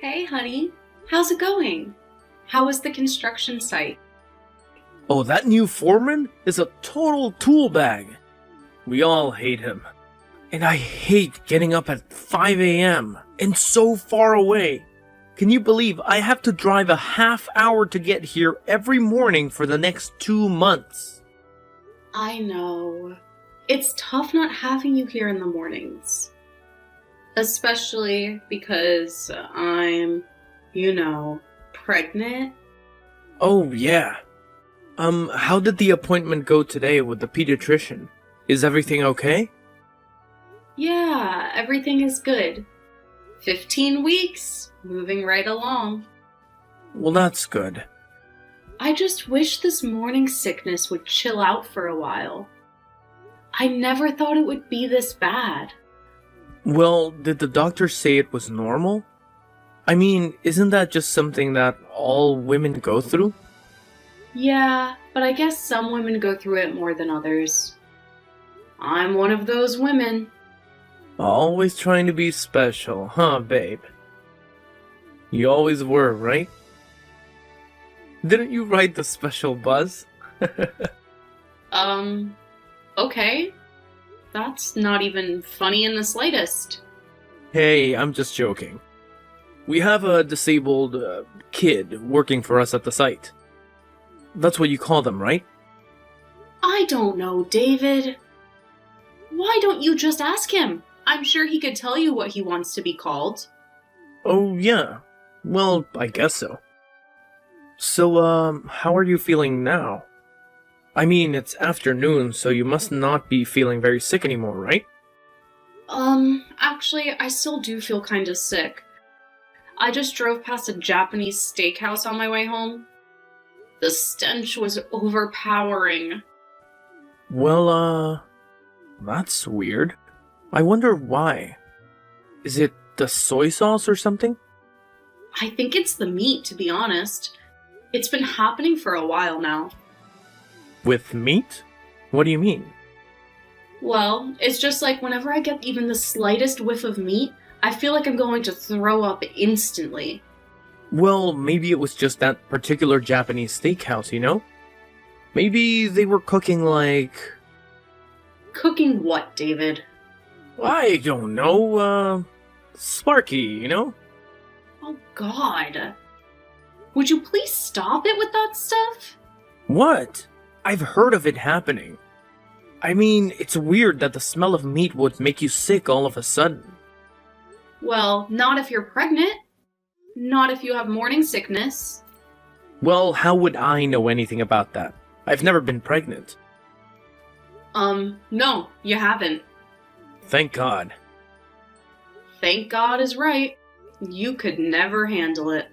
Hey, honey. How's it going? How was the construction site? Oh, that new foreman is a total tool bag. We all hate him. And I hate getting up at 5 a.m. and so far away. Can you believe I have to drive a half hour to get here every morning for the next 2 months? I know. It's tough not having you here in the mornings. Especially because I'm, pregnant. Oh, yeah. How did the appointment go today with the pediatrician? Is everything okay? Yeah, everything is good. 15 weeks, moving right along. Well, that's good. I just wish this morning sickness would chill out for a while. I never thought it would be this bad. Well, did the doctor say it was normal? I mean, isn't that just something that all women go through? Yeah, but I guess some women go through it more than others. I'm one of those women. Always trying to be special, huh, babe? You always were, right? Didn't you write the special buzz? Okay. That's not even funny in the slightest. Hey, I'm just joking. We have a disabled kid working for us at the site. That's what you call them, right? I don't know, David. Why don't you just ask him? I'm sure he could tell you what he wants to be called. Oh, yeah. Well, I guess so. So, how are you feeling now? I mean, it's afternoon, so you must not be feeling very sick anymore, right? Actually, I still do feel kinda sick. I just drove past a Japanese steakhouse on my way home. The stench was overpowering. Well, that's weird. I wonder why. Is it the soy sauce or something? I think it's the meat, to be honest. It's been happening for a while now. With meat? What do you mean? Well, it's just like whenever I get even the slightest whiff of meat, I feel like I'm going to throw up instantly. Well, maybe it was just that particular Japanese steakhouse, you know? Maybe they were cooking like... Cooking what, David? I don't know, Sparky, you know? Oh, God. Would you please stop it with that stuff? What? I've heard of it happening. I mean, it's weird that the smell of meat would make you sick all of a sudden. Well, not if you're pregnant. Not if you have morning sickness. Well, how would I know anything about that? I've never been pregnant. No, you haven't. Thank God. Thank God is right. You could never handle it.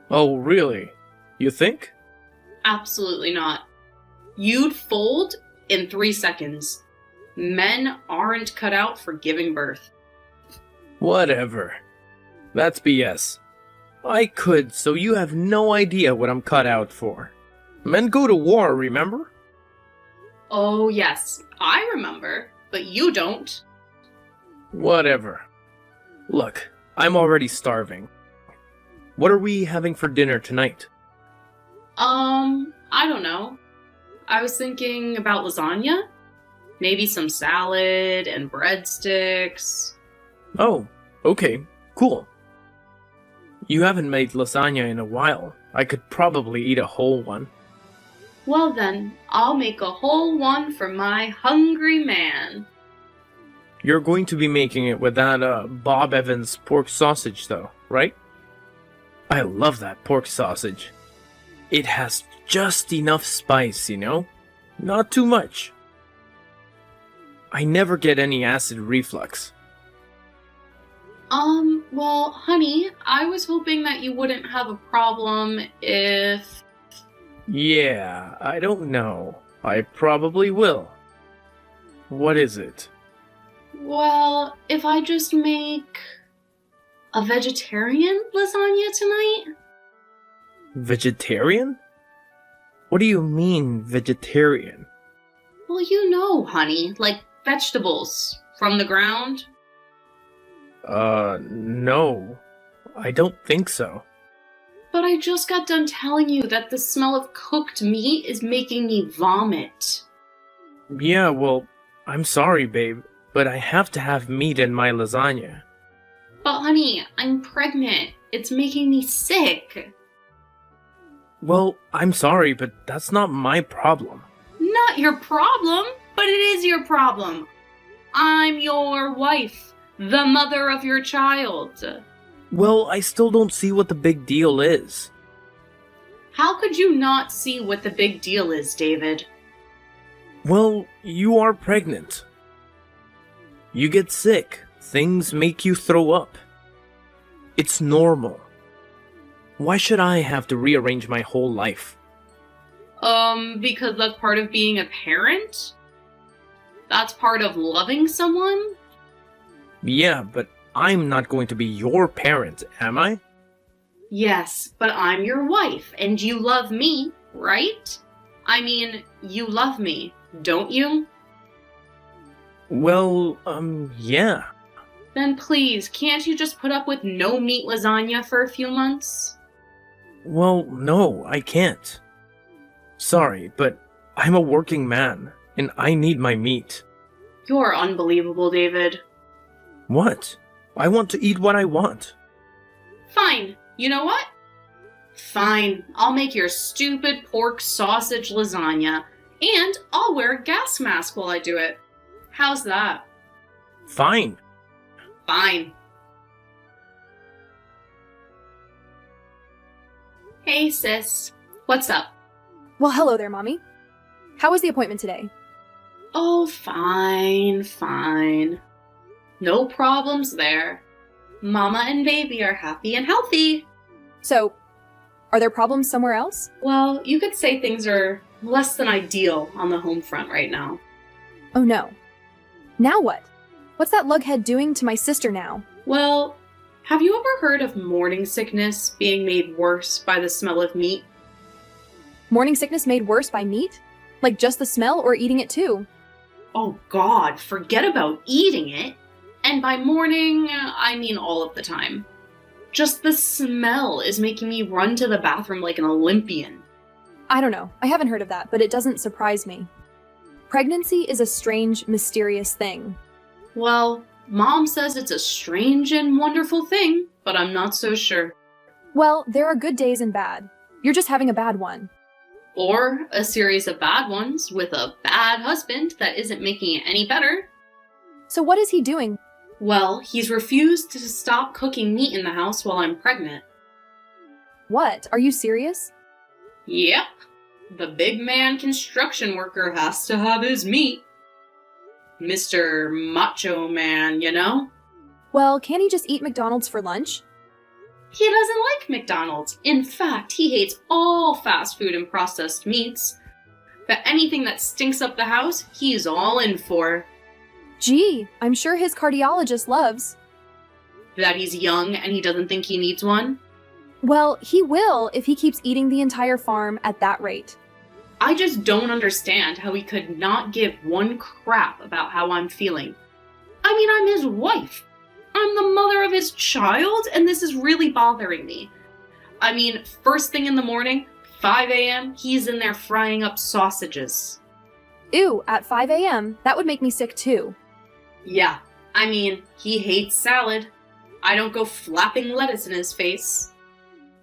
Oh, really? You think? Absolutely not. You'd fold in 3 seconds. Men aren't cut out for giving birth. Whatever. That's BS. I could, so you have no idea what I'm cut out for. Men go to war, remember? Oh, yes, I remember, but you don't. Whatever. Look, I'm already starving. What are we having for dinner tonight? I don't know. I was thinking about lasagna. Maybe some salad and breadsticks. Oh, okay, cool. You haven't made lasagna in a while. I could probably eat a whole one. Well then, I'll make a whole one for my hungry man. You're going to be making it with that, Bob Evans pork sausage, though, right? I love that pork sausage. It has just enough spice, you know? Not too much. I never get any acid reflux. Well, honey, I was hoping that you wouldn't have a problem if... Yeah, I don't know. I probably will. What is it? Well, if I just make a vegetarian lasagna tonight? Vegetarian? What do you mean, vegetarian? Well, you know, honey, like vegetables from the ground. No. I don't think so. But I just got done telling you that the smell of cooked meat is making me vomit. Yeah, well, I'm sorry, babe, but I have to have meat in my lasagna. But honey, I'm pregnant. It's making me sick. Well, I'm sorry, but that's not my problem. Not your problem, but it is your problem. I'm your wife, the mother of your child. Well, I still don't see what the big deal is. How could you not see what the big deal is, David? Well, you are pregnant. You get sick. Things make you throw up. It's normal. Why should I have to rearrange my whole life? Because that's part of being a parent? That's part of loving someone? Yeah, but I'm not going to be your parent, am I? Yes, but I'm your wife, and you love me, right? I mean, you love me, don't you? Well, yeah. Then please, can't you just put up with no meat lasagna for a few months? Well, no, I can't. Sorry, but I'm a working man, and I need my meat. You're unbelievable, David. What? I want to eat what I want. Fine, you know what? Fine, I'll make your stupid pork sausage lasagna, and I'll wear a gas mask while I do it. How's that? Fine. Fine. Hey, sis. What's up? Well, hello there, Mommy. How was the appointment today? Oh, fine. No problems there. Mama and baby are happy and healthy. So, are there problems somewhere else? Well, you could say things are less than ideal on the home front right now. Oh no. Now what? What's that lughead doing to my sister now? Well, have you ever heard of morning sickness being made worse by the smell of meat? Morning sickness made worse by meat? Like just the smell or eating it too? Oh God, forget about eating it. And by morning, I mean all of the time. Just the smell is making me run to the bathroom like an Olympian. I don't know. I haven't heard of that, but it doesn't surprise me. Pregnancy is a strange, mysterious thing. Well, Mom says it's a strange and wonderful thing, but I'm not so sure. Well, there are good days and bad. You're just having a bad one. Or a series of bad ones with a bad husband that isn't making it any better. So what is he doing? Well, he's refused to stop cooking meat in the house while I'm pregnant. What? Are you serious? Yep. The big man construction worker has to have his meat. Mr. Macho Man, you know? Well, can't he just eat McDonald's for lunch? He doesn't like McDonald's. In fact, he hates all fast food and processed meats. But anything that stinks up the house, he's all in for. Gee, I'm sure his cardiologist loves. That he's young and he doesn't think he needs one? Well, he will if he keeps eating the entire farm at that rate. I just don't understand how he could not give one crap about how I'm feeling. I mean, I'm his wife. I'm the mother of his child, and this is really bothering me. I mean, first thing in the morning, 5 a.m., he's in there frying up sausages. Ew, at 5 a.m., that would make me sick too. Yeah, I mean, he hates salad. I don't go flapping lettuce in his face.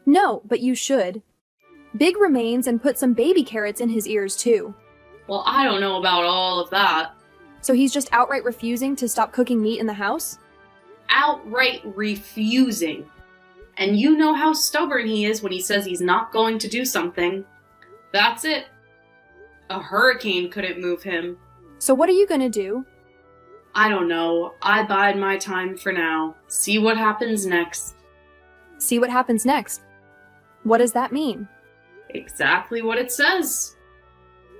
No, but you should. Big remains and put some baby carrots in his ears too. Well, I don't know about all of that. So he's just outright refusing to stop cooking meat in the house? Outright refusing. And you know how stubborn he is when he says he's not going to do something. That's it. A hurricane couldn't move him. So what are you gonna do? I don't know. I bide my time for now. See what happens next. See what happens next. What does that mean? Exactly what it says.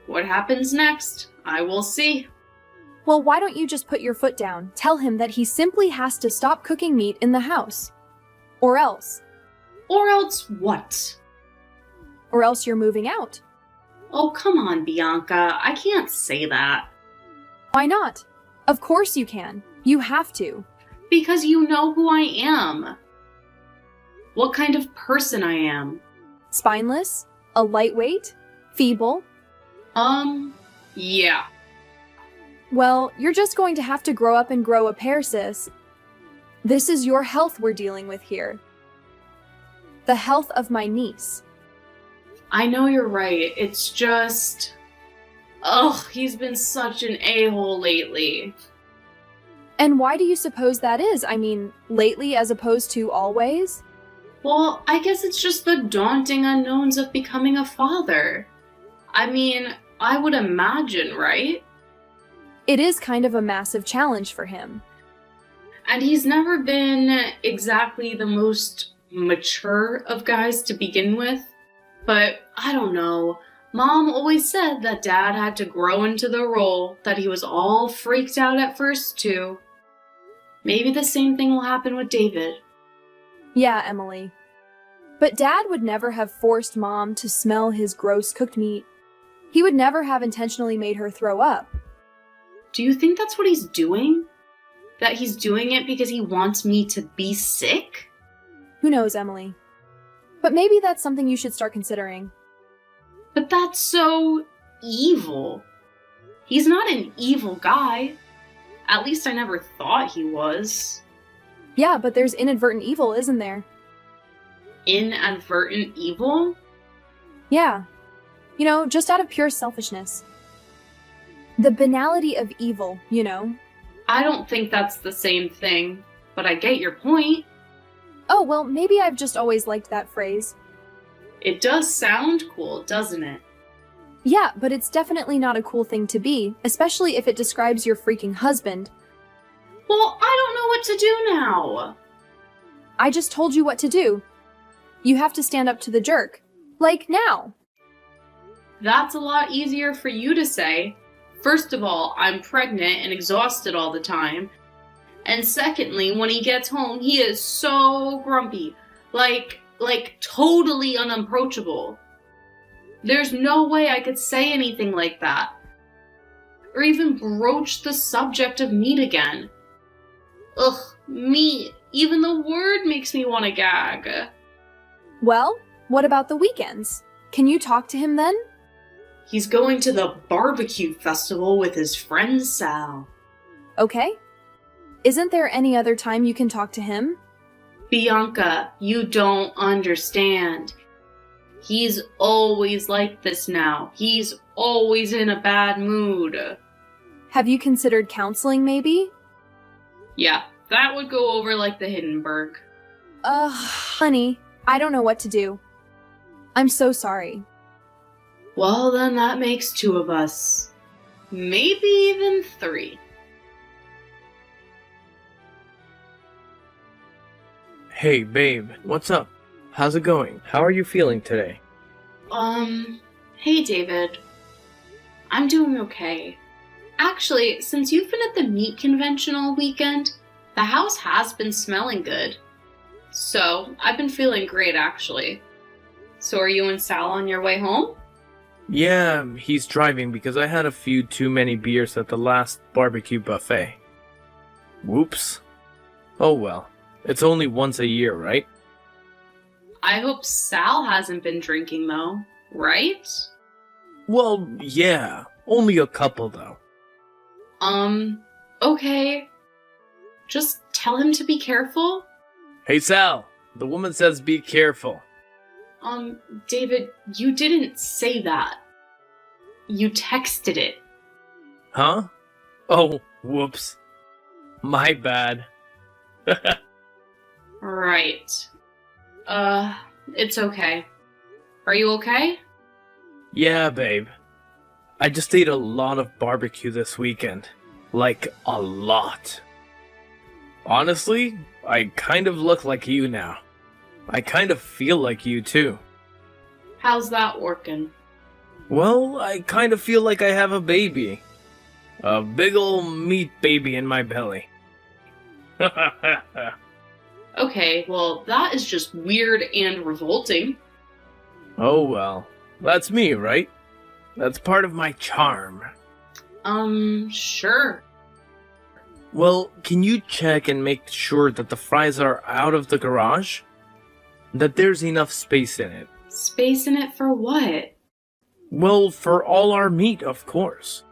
What happens next? I will see. Well, why don't you just put your foot down? Tell him that he simply has to stop cooking meat in the house. Or else. Or else what? Or else you're moving out. Oh, come on, Bianca. I can't say that. Why not? Of course you can. You have to. Because you know who I am. what kind of person I am. Spineless? A lightweight? Feeble? Yeah. Well, you're just going to have to grow up and grow a pair, sis. This is your health we're dealing with here. The health of my niece. I know you're right. It's just... Ugh, he's been such an a-hole lately. And why do you suppose that is? I mean, lately as opposed to always? Well, I guess it's just the daunting unknowns of becoming a father. I mean, I would imagine, right? It is kind of a massive challenge for him. And he's never been exactly the most mature of guys to begin with. But I don't know. Mom always said that Dad had to grow into the role, that he was all freaked out at first too. Maybe the same thing will happen with David. Yeah, Emily. But Dad would never have forced Mom to smell his gross cooked meat. He would never have intentionally made her throw up. Do you think that's what he's doing? That he's doing it because he wants me to be sick? Who knows, Emily? But maybe that's something you should start considering. But that's so evil. He's not an evil guy. At least I never thought he was. Yeah, but there's inadvertent evil, isn't there? Inadvertent evil? Yeah. You know, just out of pure selfishness. The banality of evil, you know? I don't think that's the same thing, but I get your point. Oh, well, maybe I've just always liked that phrase. It does sound cool, doesn't it? Yeah, but it's definitely not a cool thing to be, especially if it describes your freaking husband. Well, I don't know what to do now. I just told you what to do. You have to stand up to the jerk. Like now. That's a lot easier for you to say. First of all, I'm pregnant and exhausted all the time. And secondly, when he gets home, he is so grumpy. Like totally unapproachable. There's no way I could say anything like that. Or even broach the subject of meat again. Ugh, meat. Even the word makes me want to gag. Well, what about the weekends? Can you talk to him then? He's going to the barbecue festival with his friend Sal. Okay. Isn't there any other time you can talk to him? Bianca, you don't understand. He's always like this now. He's always in a bad mood. Have you considered counseling, maybe? Yeah, that would go over like the Hindenburg. Honey, I don't know what to do. I'm so sorry. Well, then that makes two of us. Maybe even three. Hey, babe, what's up? How's it going? How are you feeling today? Hey, David. I'm doing okay. Actually, since you've been at the meat convention all weekend, the house has been smelling good. So, I've been feeling great, actually. So are you and Sal on your way home? Yeah, he's driving because I had a few too many beers at the last barbecue buffet. Whoops. Oh well, it's only once a year, right? I hope Sal hasn't been drinking, though, right? Well, yeah, only a couple though. Okay. Just tell him to be careful. Hey Sal, the woman says be careful. David, you didn't say that. You texted it. Huh? Oh, whoops. My bad. Right. It's okay. Are you okay? Yeah, babe. I just ate a lot of barbecue this weekend. Like, a lot. Honestly, I kind of look like you now. I kind of feel like you too. How's that working? Well, I kind of feel like I have a baby. A big ol' meat baby in my belly. Okay, well, that is just weird and revolting. Oh well, that's me, right? That's part of my charm. Sure. Well, can you check and make sure that the fries are out of the garage? That there's enough space in it. Space in it for what? Well, for all our meat, of course.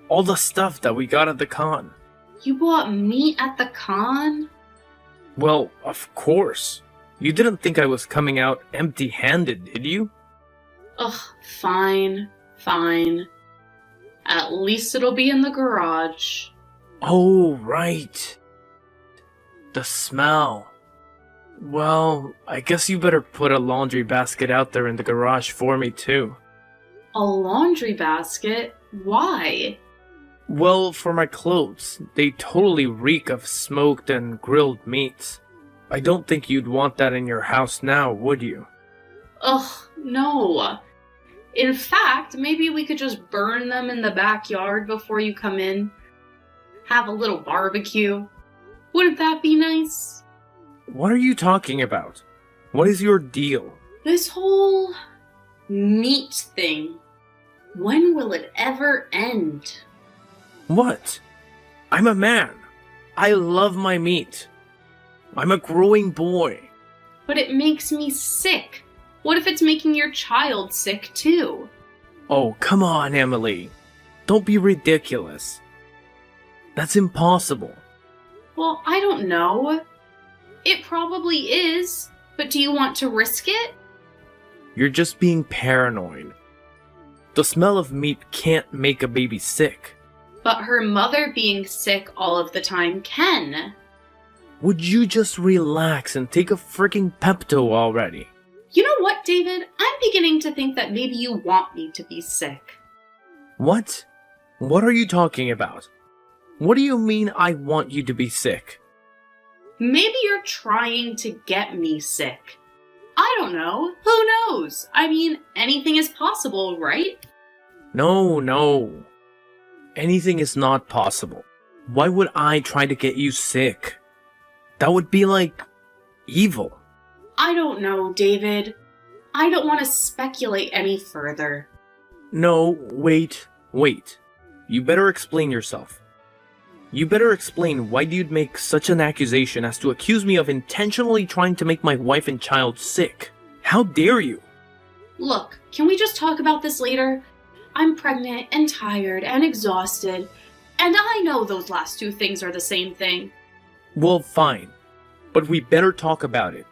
All the stuff that we got at the con. You bought meat at the con? Well, of course. You didn't think I was coming out empty-handed, did you? Ugh, fine. At least it'll be in the garage. Oh, right. The smell. Well, I guess you better put a laundry basket out there in the garage for me, too. A laundry basket? Why? Well, for my clothes. They totally reek of smoked and grilled meats. I don't think you'd want that in your house now, would you? Ugh, no. In fact, maybe we could just burn them in the backyard before you come in. Have a little barbecue. Wouldn't that be nice? What are you talking about? What is your deal? This whole meat thing. When will it ever end? What? I'm a man. I love my meat. I'm a growing boy. But it makes me sick. What if it's making your child sick too? Oh, come on, Emily. Don't be ridiculous. That's impossible. Well, I don't know. It probably is, but do you want to risk it? You're just being paranoid. The smell of meat can't make a baby sick. But her mother being sick all of the time can. Would you just relax and take a freaking Pepto already? You know what, David? I'm beginning to think that maybe you want me to be sick. What? What are you talking about? What do you mean I want you to be sick? Maybe you're trying to get me sick. I don't know. Who knows? I mean, anything is possible, right? No. Anything is not possible. Why would I try to get you sick? That would be like evil. I don't know, David. I don't want to speculate any further. No, wait. You better explain yourself. You better explain why you'd make such an accusation as to accuse me of intentionally trying to make my wife and child sick. How dare you? Look, can we just talk about this later? I'm pregnant and tired and exhausted, and I know those last two things are the same thing. Well, fine. But we better talk about it.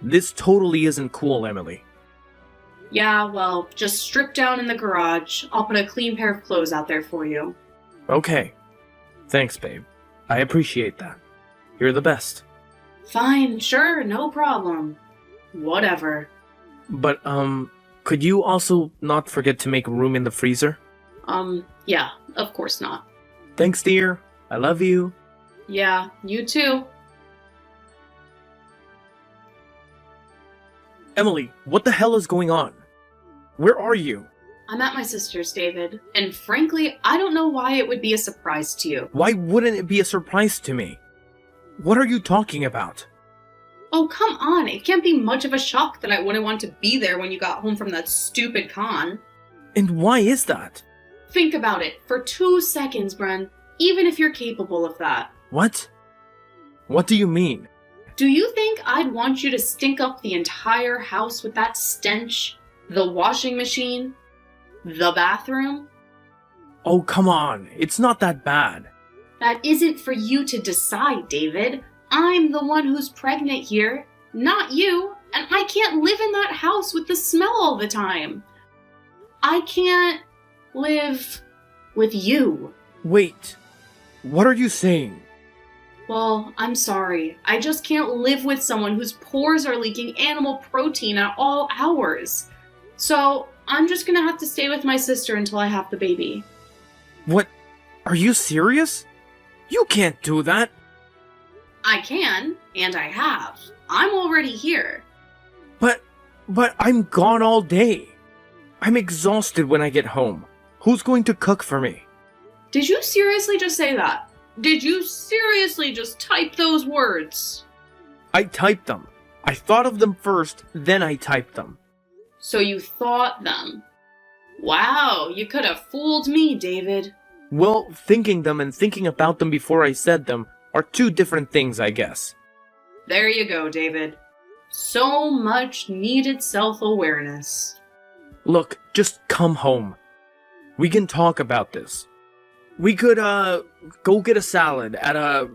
This totally isn't cool, Emily. Yeah, well, just strip down in the garage. I'll put a clean pair of clothes out there for you. Okay. Thanks, babe. I appreciate that. You're the best. Fine, sure, no problem. Whatever. But, could you also not forget to make room in the freezer? Yeah, of course not. Thanks, dear. I love you. Yeah, you too. Emily, what the hell is going on? Where are you? I'm at my sister's, David, and frankly, I don't know why it would be a surprise to you. Why wouldn't it be a surprise to me? What are you talking about? Oh, come on, it can't be much of a shock that I wouldn't want to be there when you got home from that stupid con. And why is that? Think about it for 2 seconds, Bren, even if you're capable of that. What? What do you mean? Do you think I'd want you to stink up the entire house with that stench? The washing machine? The bathroom? Oh, come on. It's not that bad. That isn't for you to decide, David. I'm the one who's pregnant here, not you, and I can't live in that house with the smell all the time. I can't live with you. Wait. What are you saying? Well, I'm sorry. I just can't live with someone whose pores are leaking animal protein at all hours. So, I'm just gonna have to stay with my sister until I have the baby. What? Are you serious? You can't do that. I can, and I have. I'm already here. But I'm gone all day. I'm exhausted when I get home. Who's going to cook for me? Did you seriously just say that? Did you seriously just type those words? I typed them. I thought of them first, then I typed them. So you thought them. Wow, you could have fooled me, David. Well, thinking them and thinking about them before I said them are two different things, I guess. There you go, David. So much needed self-awareness. Look, just come home. We can talk about this. We could, go get a salad at a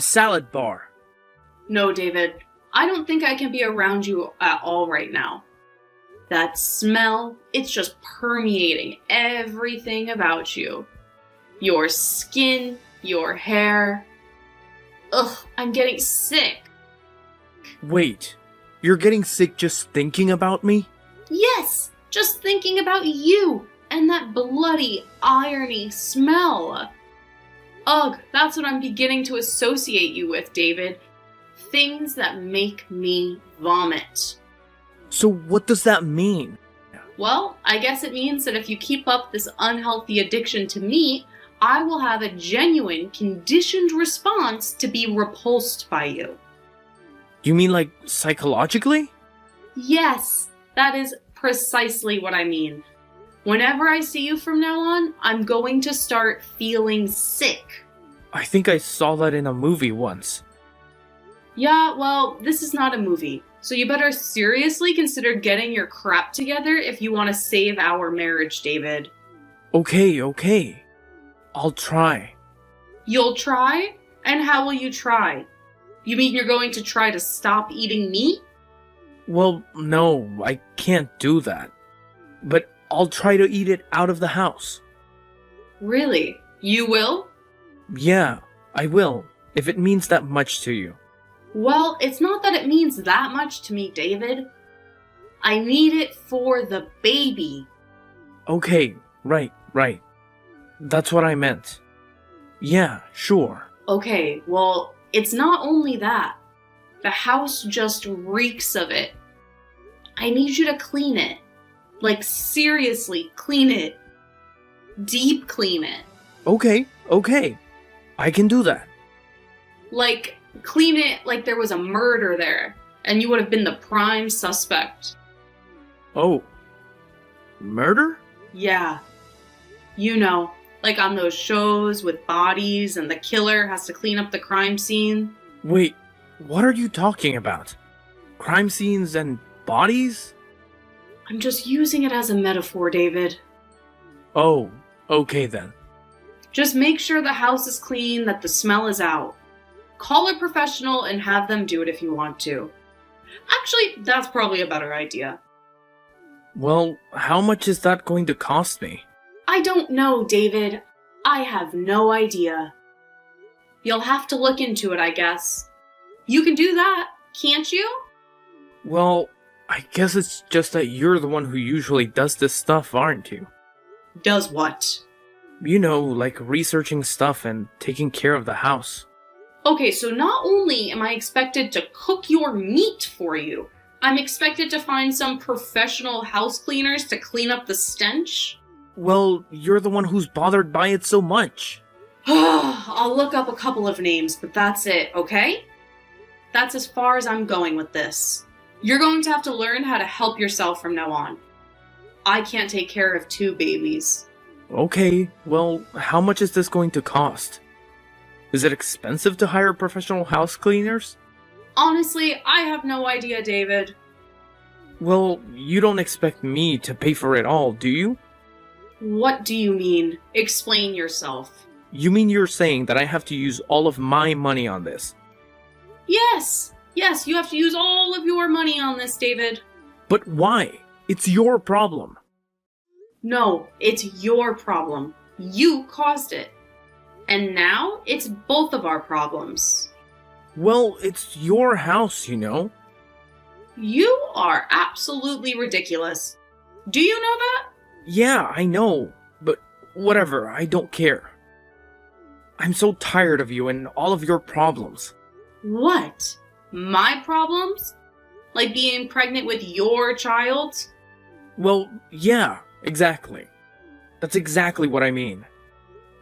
salad bar. No, David, I don't think I can be around you at all right now. That smell, it's just permeating everything about you. Your skin, your hair. Ugh, I'm getting sick. Wait, you're getting sick just thinking about me? Yes, just thinking about you and that bloody irony smell. Ugh, that's what I'm beginning to associate you with, David. Things that make me vomit. So what does that mean? Well, I guess it means that if you keep up this unhealthy addiction to meat, I will have a genuine, conditioned response to be repulsed by you. You mean like psychologically? Yes, that is precisely what I mean. Whenever I see you from now on, I'm going to start feeling sick. I think I saw that in a movie once. Yeah, well, this is not a movie, so you better seriously consider getting your crap together if you want to save our marriage, David. Okay. I'll try. You'll try? And how will you try? You mean you're going to try to stop eating meat? Well, no, I can't do that. But I'll try to eat it out of the house. Really? You will? Yeah, I will, if it means that much to you. Well, it's not that it means that much to me, David. I need it for the baby. Okay, right. That's what I meant. Yeah, sure. Okay, well, it's not only that. The house just reeks of it. I need you to clean it. Like, seriously, clean it. Deep clean it. Okay. I can do that. Like, clean it like there was a murder there, and you would have been the prime suspect. Oh. Murder? Yeah. You know, like on those shows with bodies and the killer has to clean up the crime scene. Wait, what are you talking about? Crime scenes and bodies? I'm just using it as a metaphor, David. Oh, okay then. Just make sure the house is clean, that the smell is out. Call a professional and have them do it if you want to. Actually, that's probably a better idea. Well, how much is that going to cost me? I don't know, David. I have no idea. You'll have to look into it, I guess. You can do that, can't you? Well, I guess it's just that you're the one who usually does this stuff, aren't you? Does what? You know, like researching stuff and taking care of the house. Okay, so not only am I expected to cook your meat for you, I'm expected to find some professional house cleaners to clean up the stench? Well, you're the one who's bothered by it so much. I'll look up a couple of names, but that's it, okay? That's as far as I'm going with this. You're going to have to learn how to help yourself from now on. I can't take care of 2 babies. Okay, well, how much is this going to cost? Is it expensive to hire professional house cleaners? Honestly, I have no idea, David. Well, you don't expect me to pay for it all, do you? What do you mean? Explain yourself. You mean you're saying that I have to use all of my money on this? Yes, you have to use all of your money on this, David. But why? It's your problem. No, it's your problem. You caused it. And now it's both of our problems. Well, it's your house, you know. You are absolutely ridiculous. Do you know that? Yeah, I know, but whatever, I don't care. I'm so tired of you and all of your problems. What? My problems? Like being pregnant with your child? Well, yeah, exactly. That's exactly what I mean.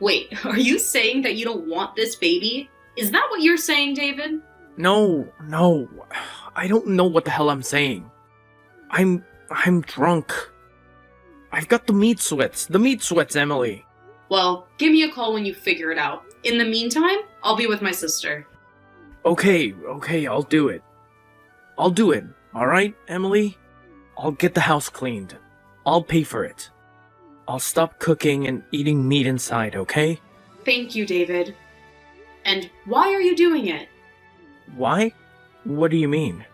Wait, are you saying that you don't want this baby? Is that what you're saying, David? No, I don't know what the hell I'm saying. I'm drunk. I've got the meat sweats, Emily. Well, give me a call when you figure it out. In the meantime, I'll be with my sister. Okay, I'll do it. I'll do it, alright, Emily? I'll get the house cleaned. I'll pay for it. I'll stop cooking and eating meat inside, okay? Thank you, David. And why are you doing it? Why? What do you mean?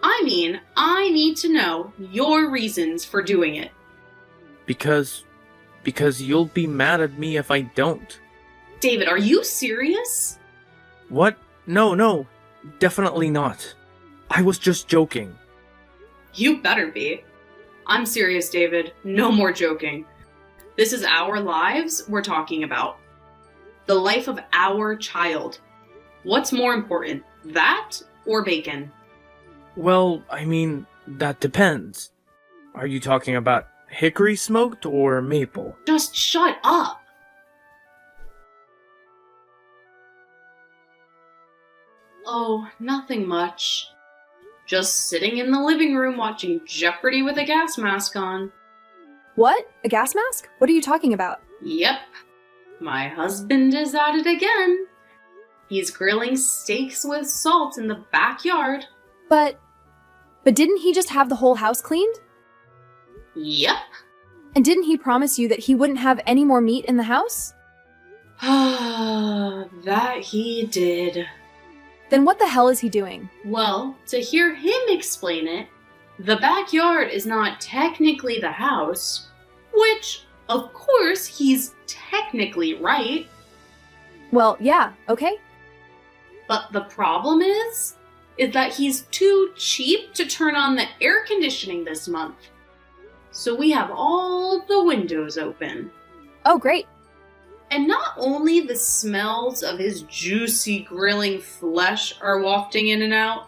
I mean, I need to know your reasons for doing it. Because you'll be mad at me if I don't. David, are you serious? What? No, definitely not. I was just joking. You better be. I'm serious, David. No more joking. This is our lives we're talking about. The life of our child. What's more important, that or bacon? Well, I mean, that depends. Are you talking about hickory smoked or maple? Just shut up. Oh, nothing much. Just sitting in the living room watching Jeopardy with a gas mask on. What? A gas mask? What are you talking about? Yep. My husband is at it again. He's grilling steaks with salt in the backyard. But didn't he just have the whole house cleaned? Yep. And didn't he promise you that he wouldn't have any more meat in the house? That he did. Then what the hell is he doing? Well, to hear him explain it, the backyard is not technically the house, which, of course, he's technically right. Well, yeah, okay. But the problem is that he's too cheap to turn on the air conditioning this month. So we have all the windows open. Oh, great. And not only the smells of his juicy grilling flesh are wafting in and out,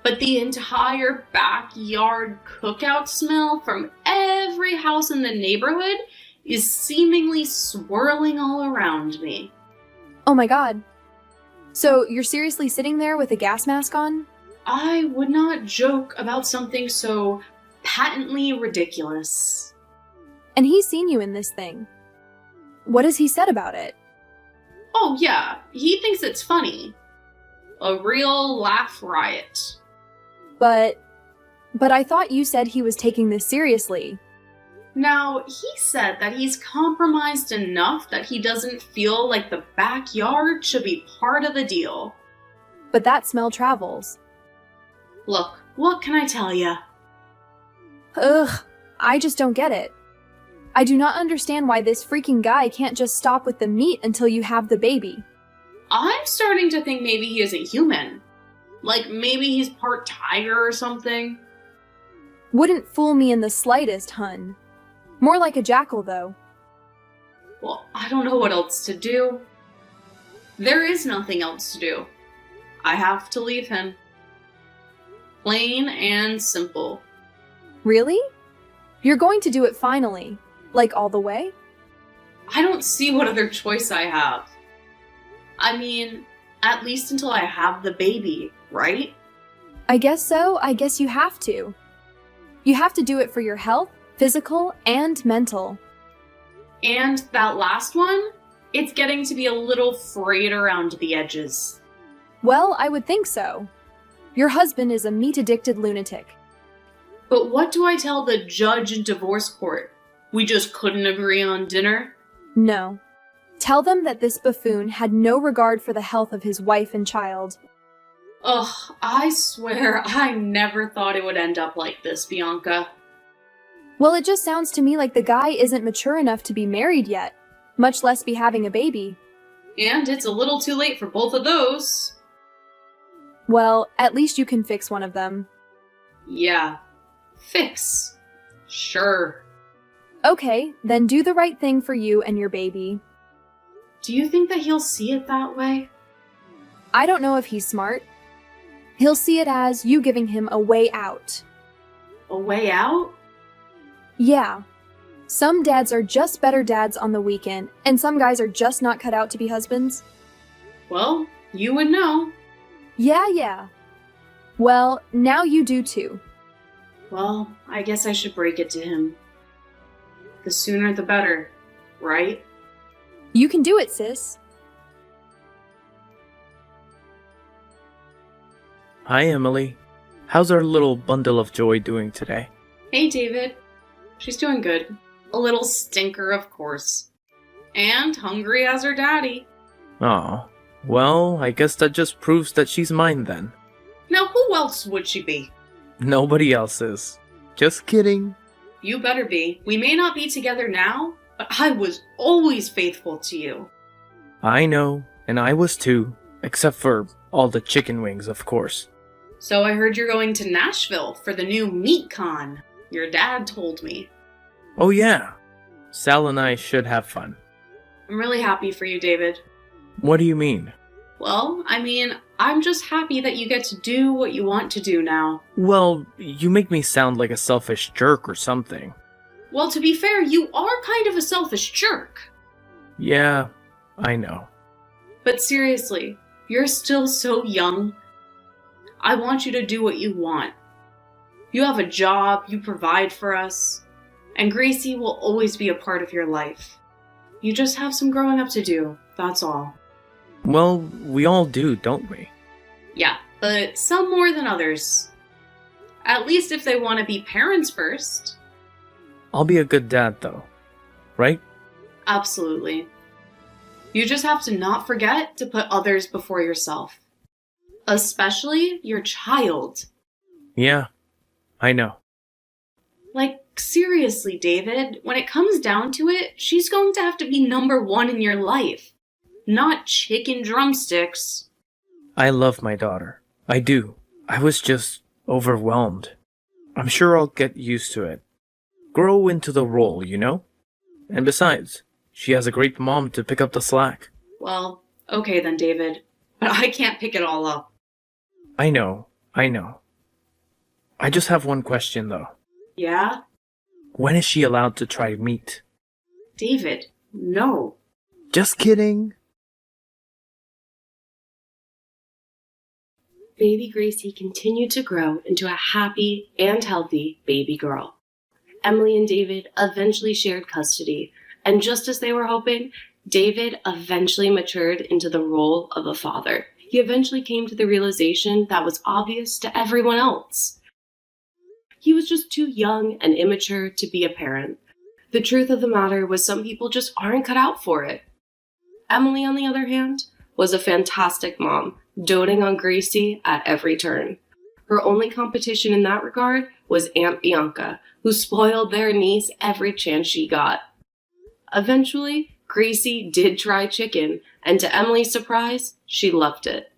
but the entire backyard cookout smell from every house in the neighborhood is seemingly swirling all around me. Oh my god. So you're seriously sitting there with a gas mask on? I would not joke about something so patently ridiculous. And he's seen you in this thing. What has he said about it? Oh yeah, he thinks it's funny. A real laugh riot. But I thought you said he was taking this seriously. Now, he said that he's compromised enough that he doesn't feel like the backyard should be part of the deal. But that smell travels. Look, what can I tell ya? Ugh, I just don't get it. I do not understand why this freaking guy can't just stop with the meat until you have the baby. I'm starting to think maybe he isn't human. Like maybe he's part tiger or something. Wouldn't fool me in the slightest, hun. More like a jackal, though. Well, I don't know what else to do. There is nothing else to do. I have to leave him. Plain and simple. Really? You're going to do it finally? Like all the way? I don't see what other choice I have. I mean, at least until I have the baby, right? I guess so. I guess you have to. You have to do it for your health, physical, and mental. And that last one, it's getting to be a little frayed around the edges. Well, I would think so. Your husband is a meat-addicted lunatic. But what do I tell the judge in divorce court? We just couldn't agree on dinner? No. Tell them that this buffoon had no regard for the health of his wife and child. Ugh, I swear I never thought it would end up like this, Bianca. Well, it just sounds to me like the guy isn't mature enough to be married yet, much less be having a baby. And it's a little too late for both of those. Well, at least you can fix one of them. Yeah. Fix. Sure. Okay, then do the right thing for you and your baby. Do you think that he'll see it that way? I don't know if he's smart. He'll see it as you giving him a way out. A way out? Yeah. Some dads are just better dads on the weekend, and some guys are just not cut out to be husbands. Well, you would know. Yeah. Well, now you do too. Well, I guess I should break it to him. The sooner the better, right? You can do it, sis. Hi, Emily. How's our little bundle of joy doing today? Hey, David. She's doing good. A little stinker, of course. And hungry as her daddy. Aw, well, I guess that just proves that she's mine then. Now, who else would she be? Nobody else is. Just kidding. You better be. We may not be together now, but I was always faithful to you. I know, and I was too. Except for all the chicken wings, of course. So I heard you're going to Nashville for the new Meat Con. Your dad told me. Oh yeah. Sal and I should have fun. I'm really happy for you, David. What do you mean? Well, I'm just happy that you get to do what you want to do now. Well, you make me sound like a selfish jerk or something. Well, to be fair, you are kind of a selfish jerk. Yeah, I know. But seriously, you're still so young. I want you to do what you want. You have a job, you provide for us, and Gracie will always be a part of your life. You just have some growing up to do, that's all. Well, we all do, don't we? Yeah, but some more than others. At least if they want to be parents first. I'll be a good dad, though. Right? Absolutely. You just have to not forget to put others before yourself. Especially your child. Yeah, I know. Like, seriously, David, when it comes down to it, she's going to have to be number one in your life. Not chicken drumsticks. I love my daughter. I do. I was just overwhelmed. I'm sure I'll get used to it. Grow into the role, you know? And besides, she has a great mom to pick up the slack. Well, okay then, David. But I can't pick it all up. I know. I just have one question, though. Yeah? When is she allowed to try meat? David, no. Just kidding. Baby Gracie continued to grow into a happy and healthy baby girl. Emily and David eventually shared custody, and just as they were hoping, David eventually matured into the role of a father. He eventually came to the realization that was obvious to everyone else. He was just too young and immature to be a parent. The truth of the matter was some people just aren't cut out for it. Emily, on the other hand, was a fantastic mom, doting on Gracie at every turn. Her only competition in that regard was Aunt Bianca, who spoiled their niece every chance she got. Eventually, Gracie did try chicken, and to Emily's surprise, she loved it.